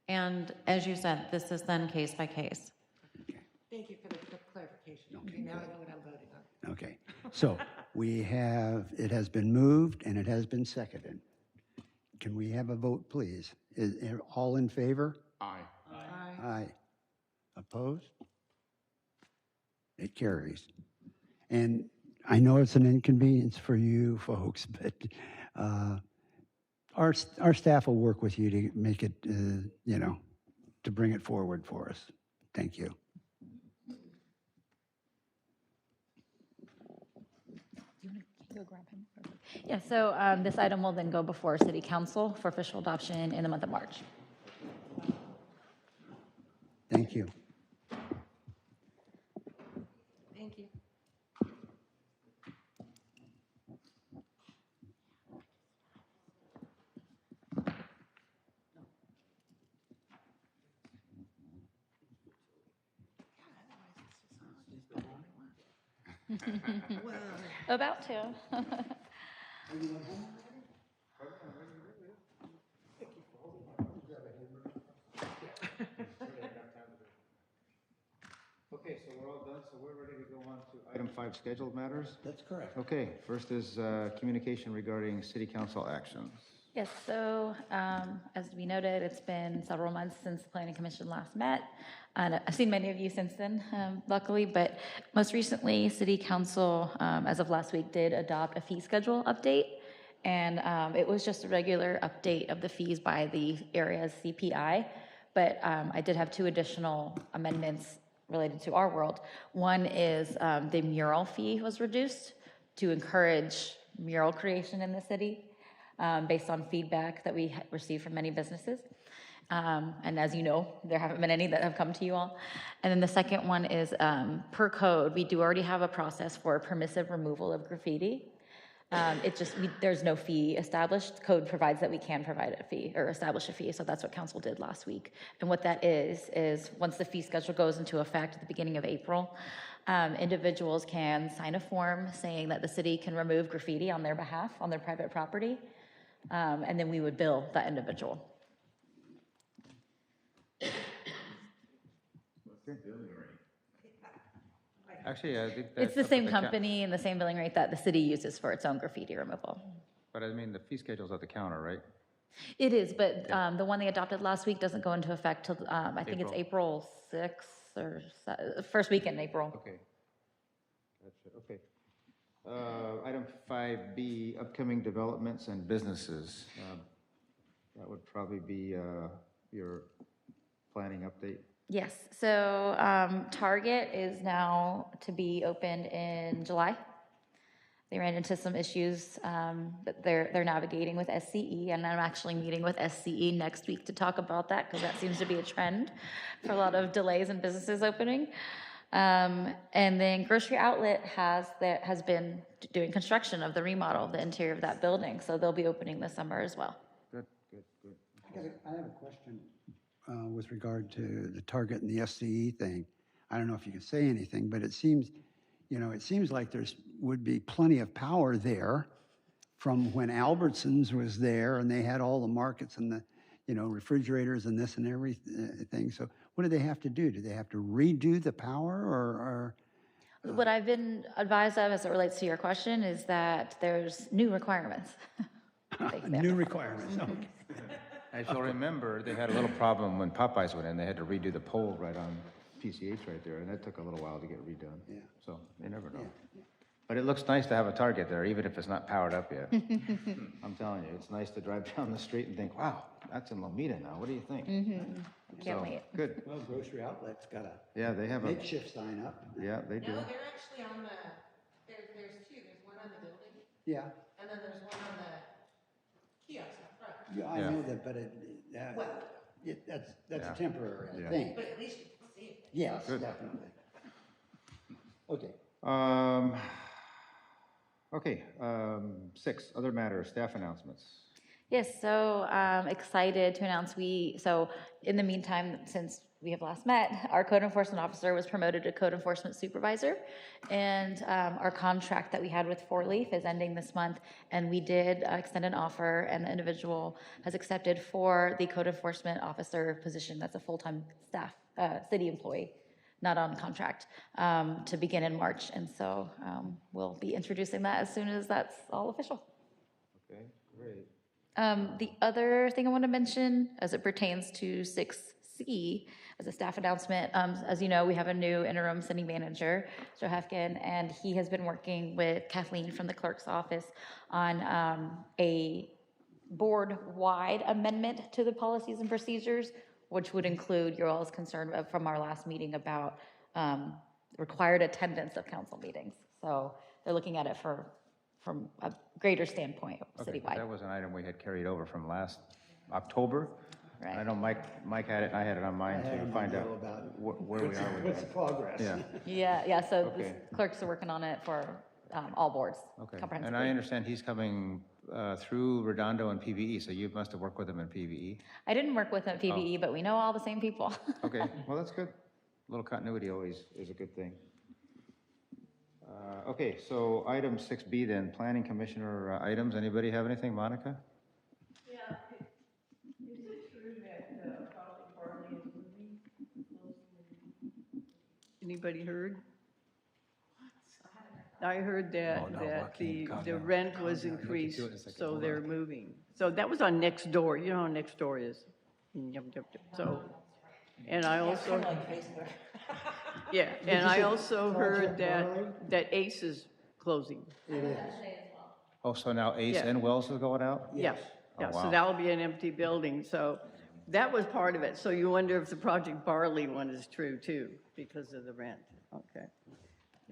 and as you said, this is then case by case. Thank you for the clarification. Okay, Now I good. know what I'm voting on. Okay, so it has been moved and it has been seconded. can we have a vote, please? Is all in favor? Aye. Aye. Opposed? It carries. And I know it's an inconvenience for you folks, but our staff will work with you to make it, to bring it forward for us. Thank you. Yeah, so this item will then go before City Council for official adoption in the month of March. Thank you. Thank you. About to. Okay, so we're all done, so we're ready to go on to item 5, scheduled matters? That's correct. Okay, first is communication regarding city council actions. Yes, so as we noted, it's been several months since the Planning Commission last met. And I've seen many of you since then, luckily, but most recently, City Council, as of last week, did adopt a fee schedule update. And it was just a regular update of the fees by the area's CPI. But I did have 2 additional amendments related to our world. One is the mural fee was reduced to encourage mural creation in the city. Based on feedback that we received from many businesses. And as you know, there haven't been any that have come to you all. And then the second one is per code, we do already have a process for permissive removal of graffiti. There's no fee established. Code provides that we can provide a fee or establish a fee. So that's what council did last week. And what that is once the fee schedule goes into effect at the beginning of April, individuals can sign a form saying that the city can remove graffiti on their behalf on their private property. And then we would bill that individual. Actually, I think that's... It's the same company and the same billing rate that the city uses for its own graffiti removal. But I mean, the fee schedule's at the counter, right? It is, but the one they adopted last week doesn't go into effect till, I think it's April 6th or first week in April. Okay. Gotcha, okay. Item 5B, upcoming developments and businesses. That would probably be your planning update. Yes, so Target is now to be opened in July. They ran into some issues that they're navigating with SCE, and I'm actually meeting with SCE next week to talk about that because that seems to be a trend for a lot of delays in businesses opening. And then Grocery Outlet has been doing construction of the remodel of the interior of that building, so they'll be opening this summer as well. Good. I have a question with regard to the Target and the SCE thing. I don't know if you can say anything, but it seems like would be plenty of power there from when Albertsons was there and they had all the markets and the, refrigerators and this and everything. So what do they have to do? Do they have to redo the power or What I've been advised of as it relates to your question is that there's new requirements. new requirements? Okay. As you'll remember, they had a little problem when Popeyes went in. They had to redo the pole right on PCH right there, and that took a little while to get redone. Yeah. So they never know. Yeah. But it looks nice to have a Target there, even if it's not powered up yet. I'm telling you, it's nice to drive down the street and think, wow, that's in Lomita now. What do you think? Can't wait. Good. Well, Grocery Outlet's got a They have makeshift sign up. Yeah, they do. No, they're actually on there's 2. There's one on the building, Yeah. and then there's one on the kiosk up front. Yeah, I know that, but that's a temporary thing. But at least you can see it. Yes, Good. definitely. Okay. 6, other matters, staff announcements. Yes, so excited to announce so in the meantime, since we have last met, our code enforcement officer was promoted to code enforcement supervisor, and our contract that we had with 4 Leaf is ending this month, and we did extend an offer, and the individual has accepted for the code enforcement officer position. That's a full-time staff, city employee, not on contract, to begin in March, and so we'll be introducing that as soon as that's all official. Okay, great. The other thing I want to mention, as it pertains to 6C, as a staff announcement, as you know, we have a new interim city manager, Joe Hefkin, and he has been working with Kathleen from the clerk's office on a board-wide amendment to the policies and procedures, which would include your all's concern from our last meeting about required attendance of council meetings. So they're looking at it from a greater standpoint Okay, citywide. that was an item we had carried over from last October. Right. I know Mike had it, and I had it on mine to find out where we are with What's the it. progress? Yeah, Yeah, so the Okay. clerks are working on it for all boards okay. And comprehensively. I understand he's coming through Redondo and PVE, so you must have worked with him in PVE. I didn't work with them at PVE, but we know all the same people. Okay, well, that's good. A little continuity always is a good thing. Okay, so item 6B then, planning commissioner items. Anybody have anything? Monica? Yeah, is it true that Holly Barley is moving? Anybody heard? I heard that the rent was increased, so they're moving. So that was on Nextdoor. You know how Nextdoor is. Yep, yep, yep. So, and I also. Yeah, and I also heard that Ace is closing. Oh, so now Ace Yeah. and Wells is going out? Yeah, Oh, yeah, so wow. that'll be an empty building, so that was part of it. So you wonder if the Project Barley one is true too, because of the rent, okay.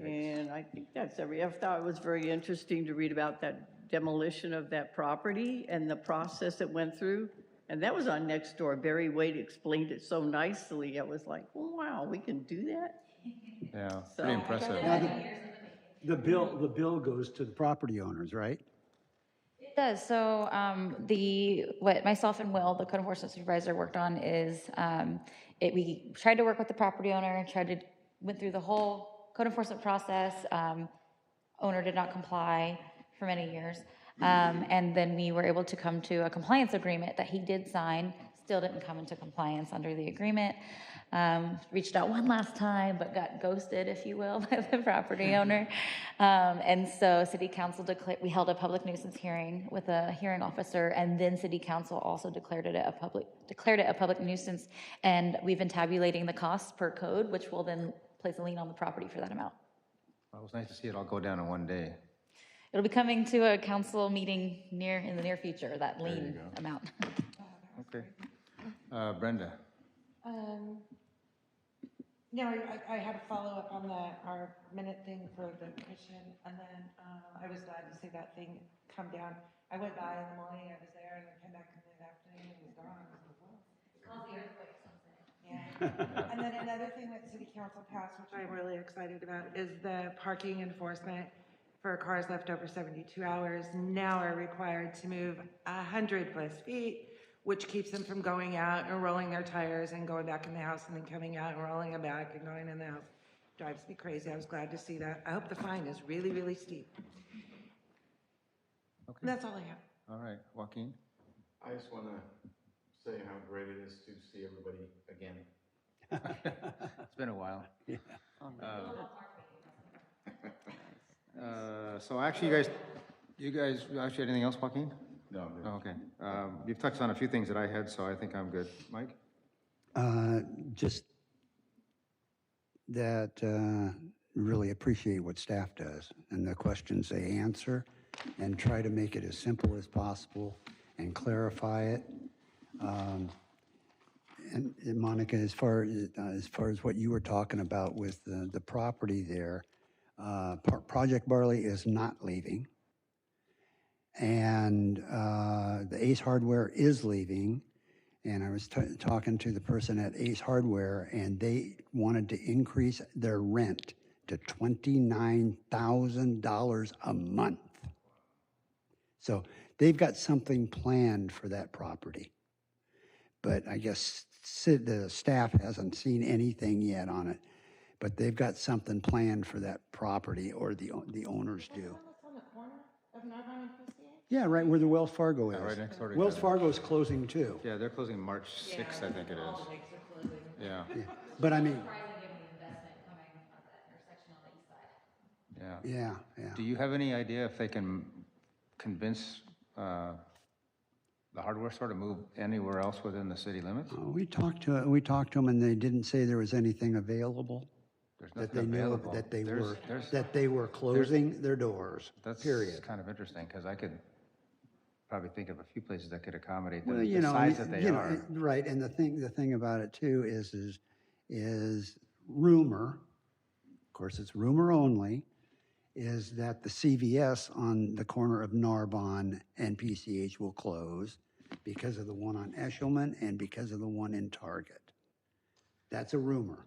And I think that's I thought it was very interesting to read about that demolition of that property and the process it went through. And that was on Nextdoor. Barry Wade explained it so nicely. I was like, oh, wow, we can do that? Yeah, So- pretty impressive. Now, the bill goes to the property owners, right? It does. So what myself and Will, the code enforcement supervisor, worked on is we tried to work with the property owner, went through the whole code enforcement process. Owner did not comply for many years. And then we were able to come to a compliance agreement that he did sign, still didn't come into compliance under the agreement. Reached out one last time, but got ghosted, if you will, by the property owner. And so city council we held a public nuisance hearing with a hearing officer, and then city council also declared it a public nuisance. And we've been tabulating the costs per code, which will then place a lien on the property for that amount. Well, it was nice to see it all go down in one day. It'll be coming to a council meeting in the near future, that lien amount. Okay. Brenda? No, I had a follow-up on our minute thing for the commission, and then I was glad to see that thing come down. I went by in the morning, I was there, and then came back in the afternoon, and it was gone. I was like, whoa. It's called the earthquake, something. Yeah. And then another thing that city council passed, which I'm really excited about, is the parking enforcement for cars left over 72 hours now are required to move 100 plus feet, which keeps them from going out and rolling their tires and going back in the house and then coming out and rolling them back and going in the house. Drives me crazy. I was glad to see that. I hope the fine is really, really steep. Okay. And that's all I have. All right, Joaquin? I just want to say how great it is to see everybody again. It's been a while. So actually, you guys, actually anything else, Joaquin? No, I'm Oh, okay. You've touched on a few things that I had, so I think I'm good. Mike? Just that really appreciate what staff does and the questions they answer and try to make it as simple as possible and clarify it. And Monica, as far as what you were talking about with the property there, Project Barley is not leaving. And the Ace Hardware is leaving. And I was talking to the person at Ace Hardware, and they wanted to increase their rent to $29,000 a month. So they've got something planned for that property. But I guess the staff hasn't seen anything yet on it. But they've got something planned for that property, or the owners do. On the corner of Narvine and Pussy? Yeah, right where the Wells Fargo is. Yeah, right next door to each Wells other. Fargo's closing too. Yeah, they're closing March 6th, I think it is. Yeah, Yeah. But I mean, Surprising given the investment coming at that intersection on the east side. yeah. yeah. Do you have any idea if they can convince the hardware store to move anywhere else within the city limits? We talked to them, and they didn't say there was anything available. There's That nothing they knew of, available. that they were closing their doors, That's period. kind of interesting, because I could probably think of a few places that could accommodate Well, them, you the know, size that they you know, are. right, and the thing about it too is rumor, of course, it's rumor only, is that the CVS on the corner of Narbonne and PCH will close because of the one on Eshelman and because of the one in Target. That's a rumor.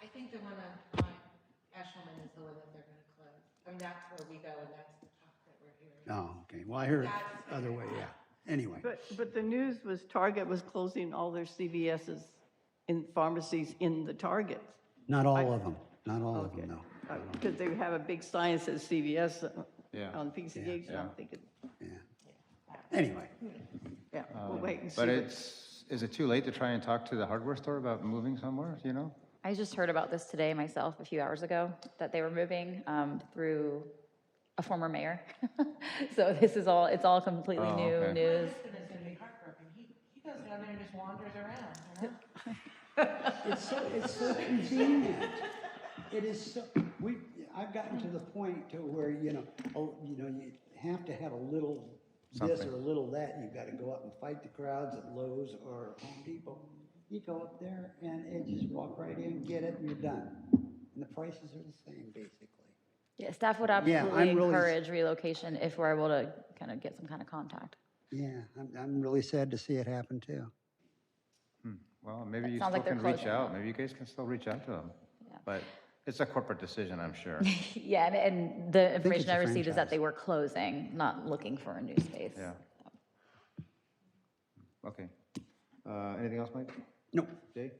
I think the one on Eshelman is the one that they're gonna close. I mean, that's where we go, and that's the talk that we're hearing. Oh, okay, well, I heard it other way, yeah. Anyway, But the news was Target was closing all their CVS's in pharmacies in the Targets. not all of them, not all of them, though. Because they have a big sign that says CVS Yeah. on PCH, and I'm Yeah. thinking, Yeah. Anyway, yeah, we'll wait and see. But what- is it too late to try and talk to the hardware store about moving somewhere, do you know? I just heard about this today myself, a few hours ago, that they were moving through a former mayor. So this is all, it's all completely Oh, new okay. news. My husband is gonna be heartbroken. He goes down there and just wanders around, you know? it's so convenient. It is so, I've gotten to the point to where, you have to have a little this Something. or a little that. You've got to go up and fight the crowds at Lowe's or Home Depot. You go up there and just walk right in, get it, and you're done. And the prices are the same, basically. Yeah, staff would Yeah, absolutely I'm really- encourage relocation if we're able to kind of get some kind of contact. Yeah, I'm really sad to see it happen too. Well, maybe you sounds still like they're can reach closing. out, maybe you guys can still reach out to them. Yeah. But it's a corporate decision, I'm sure. Yeah, and the information it's I a received is that franchise. they were closing, not looking for a new space. Yeah. Okay. Anything else, Mike? Nope. Jay?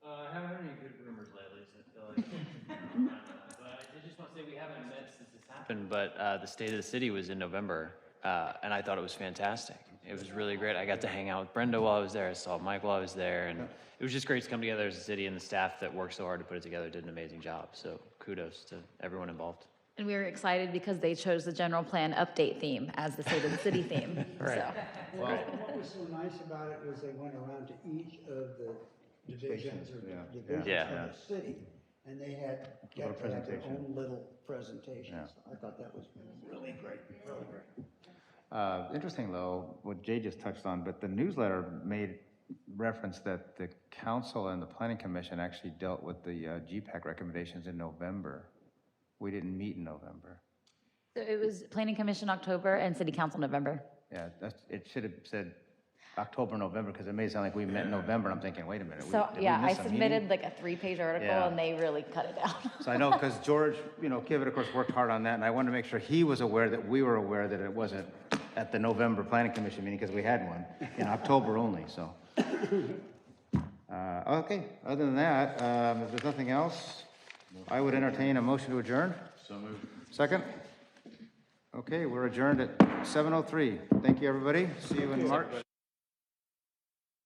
I haven't heard any good rumors lately, so I feel like. But I just want to say we haven't met since this happened, but the State of the City was in November, and I thought it was fantastic. It was really great. I got to hang out with Brenda while I was there. I saw Mike while I was there, and it was just great to come together as a city, and the staff that worked so hard to put it together did an amazing job. So kudos to everyone involved. And we were excited because they chose the general plan update theme as the State of the City theme. Right. So. What was so nice about it was they went around to each of the divisions or Yeah, divisions yeah. of the city, and they got to have their presentation. own little presentation. Yeah. So I thought that was really great, really great. Interesting, though, what Jay just touched on, but the newsletter made reference that the council and the planning commission actually dealt with the GPAC recommendations in November. We didn't meet in November. So it was Planning Commission October and City Council November. Yeah, it should have said October, November, because it made it sound like we met in November, and I'm thinking, wait a minute. So, did we yeah, I miss a meeting? submitted like a 3-page article Yeah. and they really cut it down. So I know, because George, Kivett, of course, worked hard on that, and I wanted to make sure he was aware that we were aware that it wasn't at the November Planning Commission meeting, because we had one in October only, so. Okay, other than that, if there's nothing else, I would entertain a motion to adjourn. So moved. Second? Okay, we're adjourned at 7:03. Thank you, everybody. See you in March.